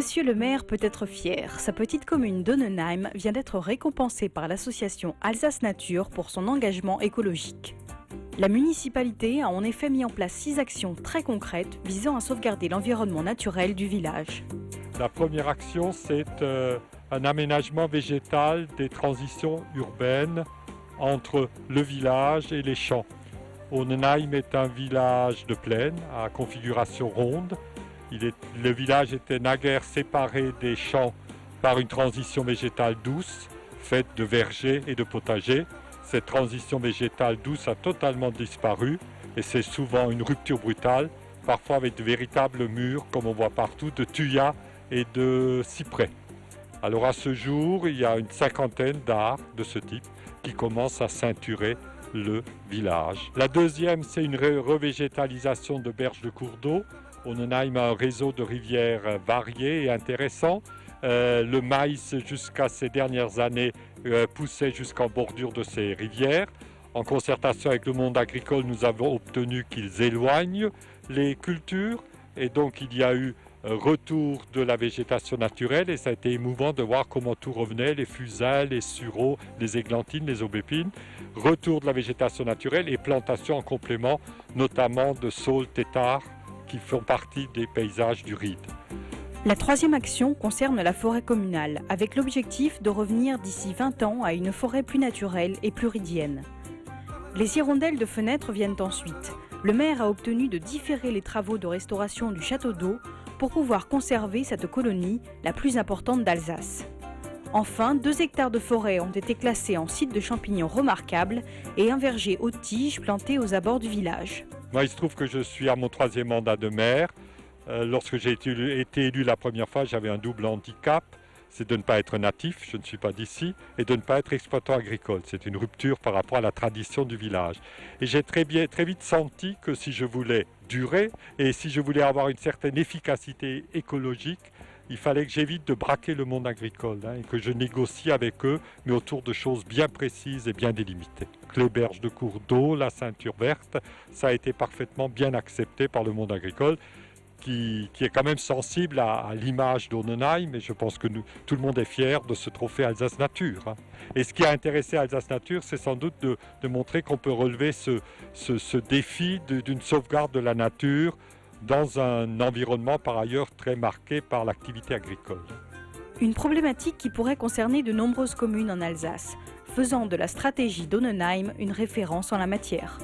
Monsieur le maire peut être fier. Sa petite commune d'Onnenheim vient d'être récompensée par l'association Alsace Nature pour son engagement écologique. La municipalité a en effet mis en place 6 actions très concrètes visant à sauvegarder l'environnement naturel du village. La première action, c'est un aménagement végétal des transitions urbaines entre le village et les champs. Onnenheim est un village de plaine à configuration ronde. Le village était naguère séparé des champs par une transition végétale douce, faite de vergers et de potagers. Cette transition végétale douce a totalement disparu et c'est souvent une rupture brutale, parfois avec de véritables murs, comme on voit partout, de thuyas et de cyprès. Alors à ce jour, il y a une cinquantaine d'arbres de ce type qui commencent à ceinturer le village. La deuxième, c'est une revégétalisation de berges de cours d'eau. Onnenheim a un réseau de rivières varié et intéressant. Le maïs, jusqu'à ces dernières années, poussait jusqu'en bordure de ces rivières. En concertation avec le monde agricole, nous avons obtenu qu'ils éloignent les cultures et donc il y a eu retour de la végétation naturelle et ça a été émouvant de voir comment tout revenait, les fusains, les sureaux, les églantines, les aubépines. Retour de la végétation naturelle et plantation en complément, notamment de saules, têtards, qui font partie des paysages du Ried. La troisième action concerne la forêt communale, avec l'objectif de revenir d'ici 20 ans à une forêt plus naturelle et plus riedienne. Les hirondelles de fenêtres viennent ensuite. Le maire a obtenu de différer les travaux de restauration du château d'eau pour pouvoir conserver cette colonie, la plus importante d'Alsace. Enfin, 2 hectares de forêt ont été classés en site de champignons remarquables et un verger haute tige planté aux abords du village. Moi, il se trouve que je suis à mon 3e mandat de maire. Lorsque j'ai été élu la première fois, j'avais un double handicap. C'est de ne pas être natif, je ne suis pas d'ici, et de ne pas être exploitant agricole. C'est une rupture par rapport à la tradition du village. Et j'ai très vite senti que si je voulais durer et si je voulais avoir une certaine efficacité écologique, il fallait que j'évite de braquer le monde agricole et que je négocie avec eux, mais autour de choses bien précises et bien délimitées. Les berges de cours d'eau, la ceinture verte, ça a été parfaitement bien accepté par le monde agricole, qui est quand même sensible à l'image d'Onnenheim, et je pense que tout le monde est fier de ce trophée Alsace Nature. Et ce qui a intéressé Alsace Nature, c'est sans doute de montrer qu'on peut relever ce défi d'une sauvegarde de la nature dans un environnement par ailleurs très marqué par l'activité agricole. Une problématique qui pourrait concerner de nombreuses communes en Alsace, faisant de la stratégie d'Onnenheim une référence en la matière.